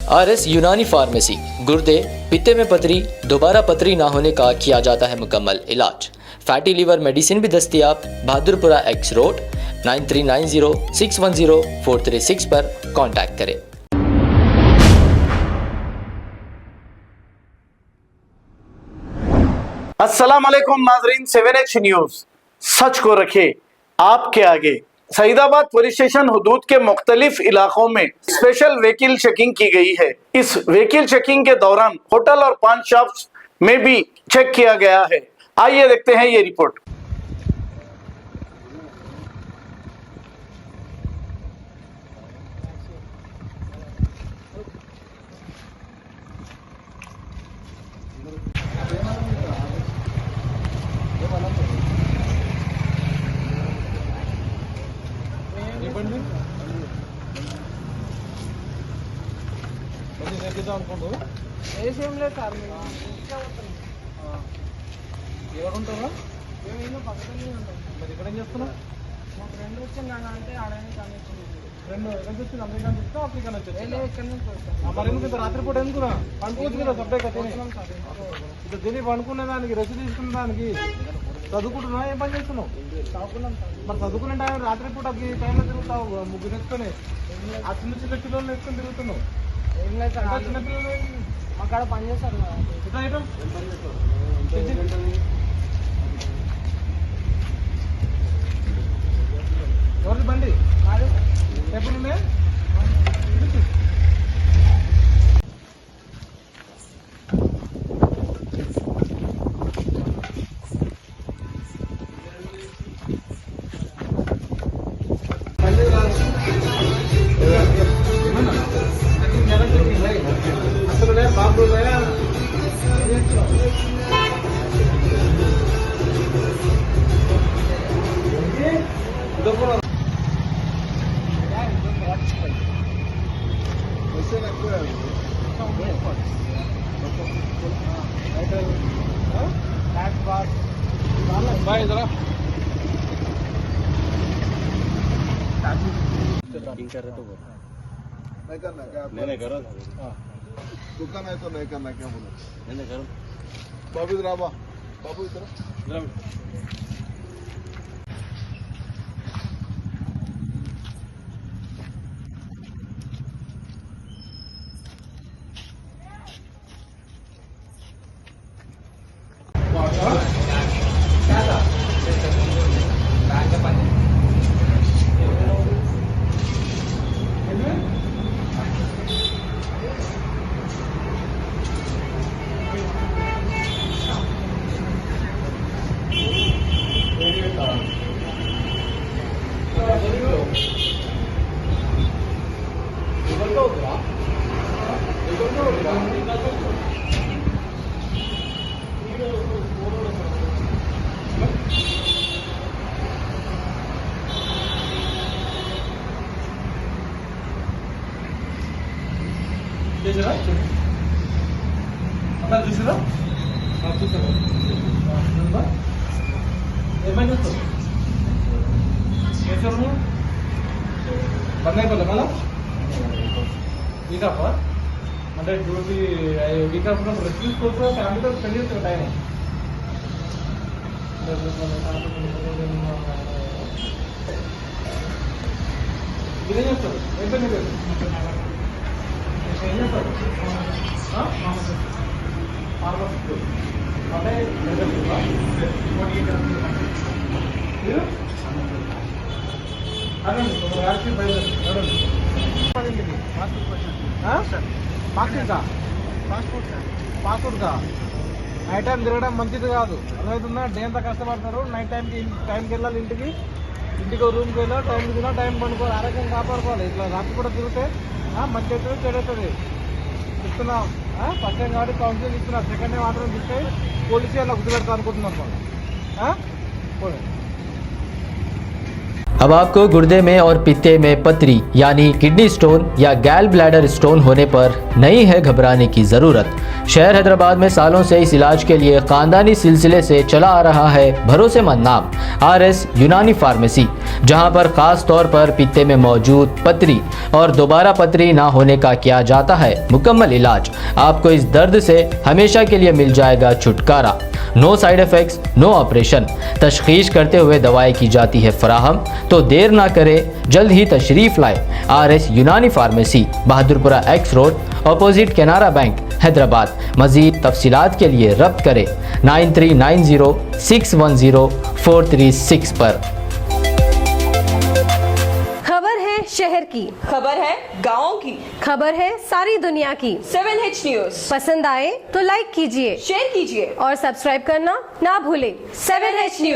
RS Unani pharmacy, गुर्दे, पित्ते में पथरी, दोबारा पथरी ना होने का किया जाता है मुकम्मल इलाज। फैटी लीवर मेडिसिन भी दस्तियाब। बहादुरपुरा X रोड 9390610436 पर कांटेक्ट करें। अस्सलाम वालेकुम नाजरीन, 7H न्यूज सच को रखे आपके आगे। सईदाबाद पुलिस स्टेशन हुदूद के मुख्तलिफ इलाकों में स्पेशल व्हीकल चेकिंग की गई है। इस व्हीकल चेकिंग के दौरान होटल और पान शॉप्स में भी चेक किया गया है। आइए देखते हैं ये रिपोर्ट। రాత్రి పూట ఎందుకు పండుకోవచ్చు కదా సబ్జెక్ట్ దీన్ని పండుకునే దానికి రెస్ట్ తీసుకునే దానికి చదువుకుంటున్నా ఏం పని చేస్తున్నావు? మరి చదువుకునే టైం రాత్రి పూట టైంలో తిరుగుతావు ముగ్గురు నేర్చుకొని ఆ చిన్న చిన్న పిల్లలు నేర్చుకొని తిరుగుతున్నావు. చిన్న పిల్లలు అక్కడ పని చేస్తారు ఎవరిది బండి ఎప్పుడు నుండే नहीं करना क्या? नहीं करो। दुकान है तो नहीं करना क्या बोलो? नहीं करो। बाबू इधर आवा। बाबू इधर। చూసారా ఏమైనా చేసాము పన్నైపోలే మళ్ళా వీకాపా అంటే డ్యూటీ వీకాప్ రెస్ట్ తీసుకోవచ్చు ఫ్యామిలీతో స్పెండ్ చేస్తాం టైం ఇదేం చేస్తారు ఏం పని లేదు ఏం చేస్తారు ఫార్మసిస్ట్ అంటే పాస్పోర్ట్గా నైట్ టైం తిరగడం మంచిది కాదు. అర్థమవుతుందా? డే అంతా కష్టపడతారు. నైట్ టైంకి వెళ్ళాలి ఇంటికి రూమ్కి వెళ్ళాలి. టైం తిన్నా టైం పండుకోవాలి. ఆరోగ్యం కాపాడుకోవాలి. ఇట్లా రాత్రి కూడా తిరిగితే మంచి అవుతుంది చెడు అవుతుంది. ఇస్తున్నాం ఫస్ట్ టైం కాబట్టి కౌన్సిలింగ్ ఇస్తున్నారు. సెకండ్ టైం మాత్రం ఇస్తే పోలీసు అలా గుర్తుపెడతా అనుకుంటున్నాం. పోనీ अब आपको गुर्दे में और पित्ते में पथरी यानी किडनी स्टोन या गैल ब्लैडर स्टोन होने पर नहीं है घबराने की जरूरत। शहर हैदराबाद में सालों से इस इलाज के लिए खानदानी सिलसिले से चला आ रहा है भरोसेमंद नाम RS यूनानी फार्मेसी, जहां पर खास तौर पर पित्ते में मौजूद पथरी और दोबारा पथरी ना होने का किया जाता है मुकम्मल इलाज। आपको इस दर्द से हमेशा के लिए मिल जाएगा छुटकारा। No side effects, no operation. तशखीस करते हुए दवाएं की जाती है फराहम। तो देर ना करें, जल्द ही तशरीफ लाए RS Unani pharmacy, Bahadurpura X road, opposite Canara bank, Hyderabad. मजीद तफसीलात के लिए रब्त करें 9390610436 पर। खबर है शहर की, खबर है गाँव की, खबर है सारी दुनिया की। 7H न्यूज पसंद आए तो लाइक कीजिए, शेयर कीजिए और सब्सक्राइब करना ना भूलें। 7H news.